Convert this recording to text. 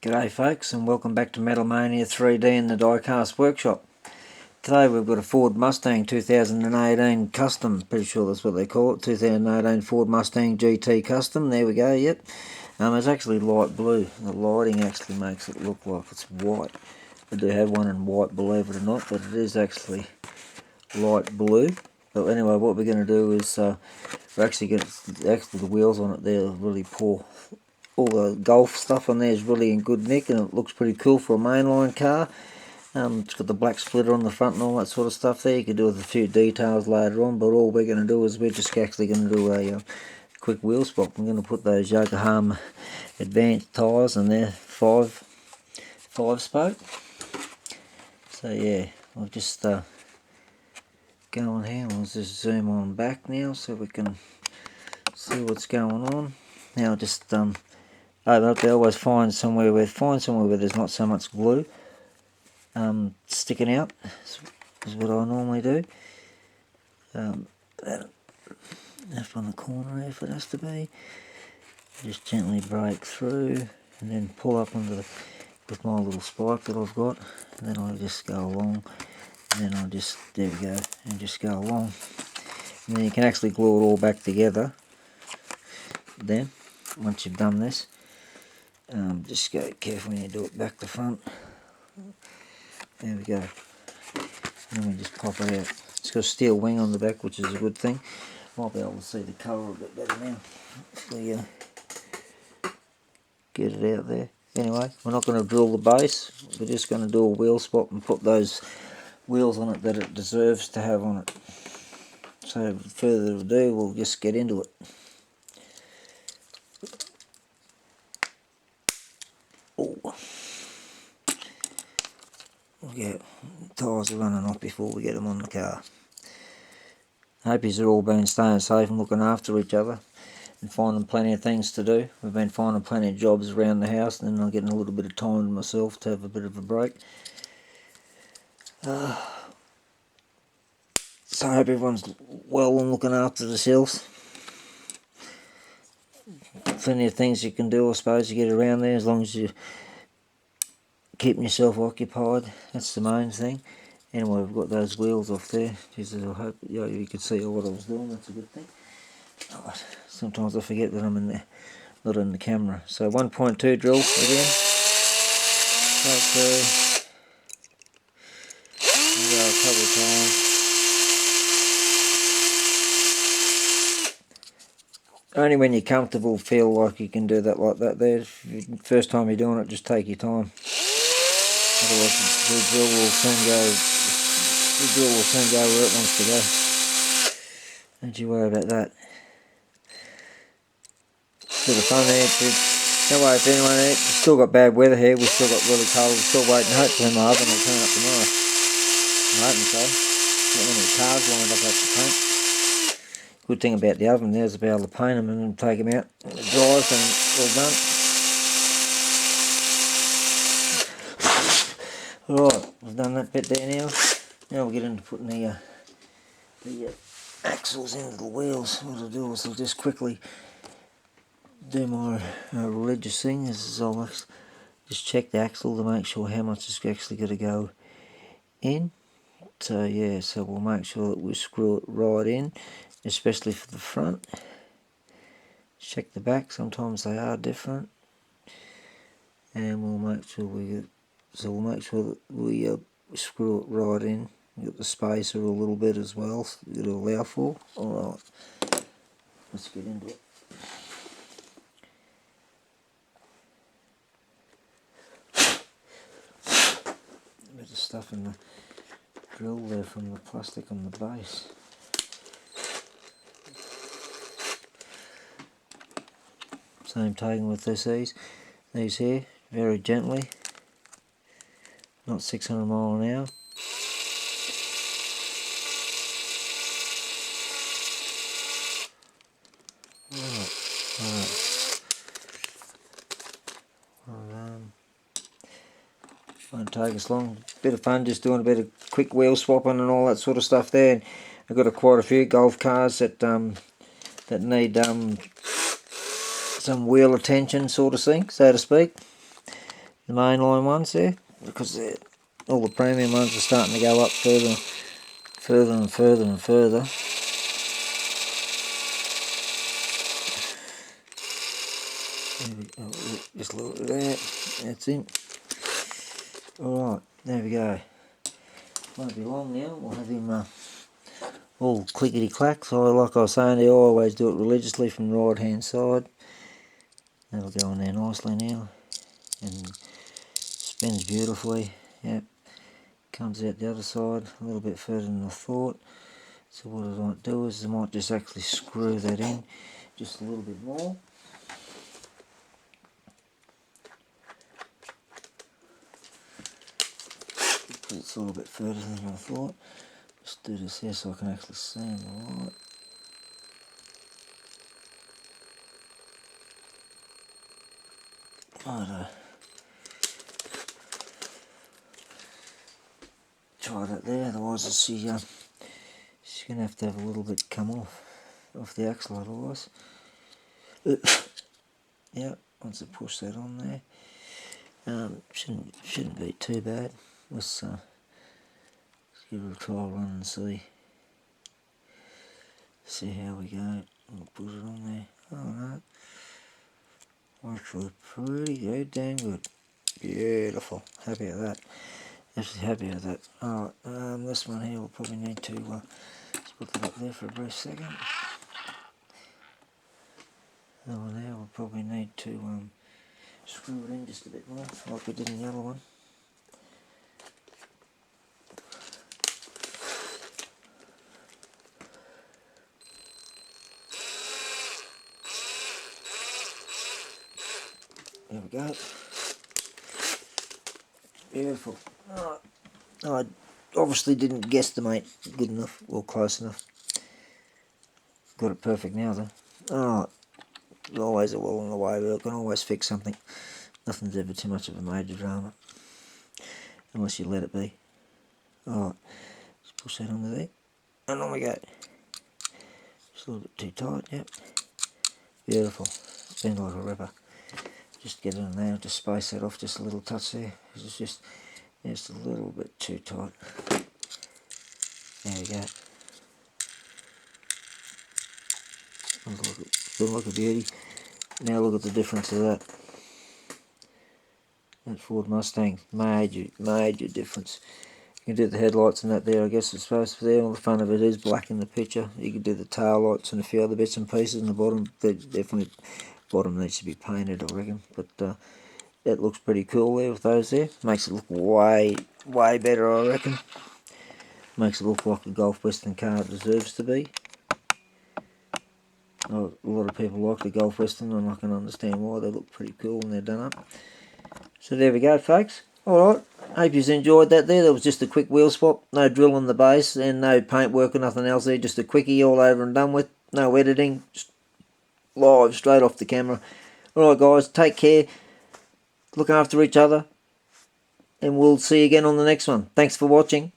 G'day folks, and welcome back to Metal Mania 3D in the Diecast workshop. Today we've got a Ford Mustang 2018 Custom, pretty sure that's what they call it, 2018 Ford Mustang GT Custom, there we go, yep. It's actually light blue, the lighting actually makes it look like it's white. I do have one in white, believe it or not, but it is actually light blue. But anyway, what we're going to do is, we're actually get the wheels on it there are really poor. All the Golf stuff on there is really in good nick, and it looks pretty cool for a mainline car. It's got the black splitter on the front and all that sort of stuff there. You could do with a few details later on, but all we're going to do is we're just actually going to do a quick wheel swap. I'm going to put those Yokohama advanced tyres in there, five spoke. So yeah, I'll just go on here. I'll just zoom on back now so we can see what's going on. Now just open up, they always find somewhere where there's not so much glue sticking out, is what I normally do. Left on the corner if it has to be. Just gently break through and then pull up onto with my little spike that I've got, and then I'll just go along, and then I'll just, there we go, and just go along. And then you can actually glue it all back together then, once you've done this. Just go careful when you do it back to front. There we go. And then we just pop it out. It's got a steel wing on the back, which is a good thing. Might be able to see the colour a bit better now if we get it out there. Anyway, we're not going to drill the base. We're just going to do a wheel swap and put those wheels on it that it deserves to have on it. So further ado, we'll just get into it. Yeah, tyres are running off before we get them on the car. Hope you're all been staying safe and looking after each other and finding plenty of things to do. We've been finding plenty of jobs around the house, and then I'm getting a little bit of time to myself to have a bit of a break. So I hope everyone's well and looking after themselves. Plenty of things you can do, I suppose, to get around there, as long as you're keeping yourself occupied. That's the main thing. Anyway, we've got those wheels off there. Jesus, I hope you could see what I was doing. That's a good thing. Right. Sometimes I forget that I'm in there, not in the camera. So 1.2 drill again. Right through. Go a couple of times. Only when you're comfortable, feel like you can do that like that there. First time you're doing it, just take your time. Otherwise the drill will soon go where it wants to go. Don't you worry about that. Bit of fun there. Don't worry if anyone there. We've still got bad weather here. We've still got really cold. We're still waiting. Hopefully my oven will turn up tomorrow. I'm hoping so. Not many cars lined up at the paint. Good thing about the oven there is to be able to paint them and then take them out in the dryers and all done. Alright, I've done that bit there now. Now we'll get into putting the axles into the wheels. What I'll do is I'll just quickly do my religious thing. Is I'll just check the axle to make sure how much is actually going to go in. So yeah, so we'll make sure that we screw it right in, especially for the front. Check the back, sometimes they are different. And we'll make sure that we screw it right in. We've got the spacer a little bit as well, so it'll allow for. Alright, let's get into it. A bit of stuff in the drill there from the plastic on the base. Same taking with these here, very gently. Not 600 mile an hour. Alright. Won't take us long. Bit of fun just doing a bit of quick wheel swapping and all that sort of stuff there. And I've got quite a few Golf cars that need some wheel attention, sort of thing, so to speak. the mainline ones there, because all the premium ones are starting to go up further and further and further. There we go. Just a little bit of that. That's it. Alright, there we go. Won't be long now. We'll have him all clickety clack. So like I was saying, I always do it religiously from the right hand side. That'll go in there nicely now. And spins beautifully. Yep. Comes out the other side a little bit further than I thought. So what I might do is I might just actually screw that in just a little bit more. It's a little bit further than I thought. Just do this here so I can actually see them alright. Right, try that there, otherwise she's going to have a little bit come off the axle otherwise. Yeah, once I push that on there, shouldn't be too bad. Let's give it a try run and see how we go. We'll put it on there. Oh no, actually pretty good, damn good, beautiful. Happy with that. Actually happy with that. Alright, this one here we'll probably need to just put that up there for a brief second. That one there we'll probably need to screw it in just a bit more, like we did in the other one. There we go. Beautiful. Alright. I obviously didn't guesstimate good enough or close enough. Got it perfect now though. Alright. Always a well on the way, but I can always fix something. Nothing's ever too much of a major drama. Unless you let it be. Alright. Just push that under there. And on we go. Just a little bit too tight, yep. Beautiful. Spins like a ripper. Just get in there, just space that off just a little touch there. It's just a little bit too tight. There we go. Look a beauty. Now look at the difference of that. That Ford Mustang, major difference. You can do the headlights and that there, I guess it's supposed to be there. All the fun of it is black in the picture. You can do the tail lights and a few other bits and pieces in the bottom. Definitely bottom needs to be painted, I reckon. But that looks pretty cool there with those there. Makes it look way better, I reckon. Makes it look like a Gulf Western car it deserves to be. A lot of people like the Gulf Western, and I can understand why. They look pretty cool when they're done up. So there we go, folks. Alright, hope you enjoyed that there. That was just a quick wheel swap. No drill on the base and no paint work or nothing else there. Just a quickie all over and done with. No editing. Just live straight off the camera. Alright guys, take care. Look after each other. And we'll see you again on the next one. Thanks for watching.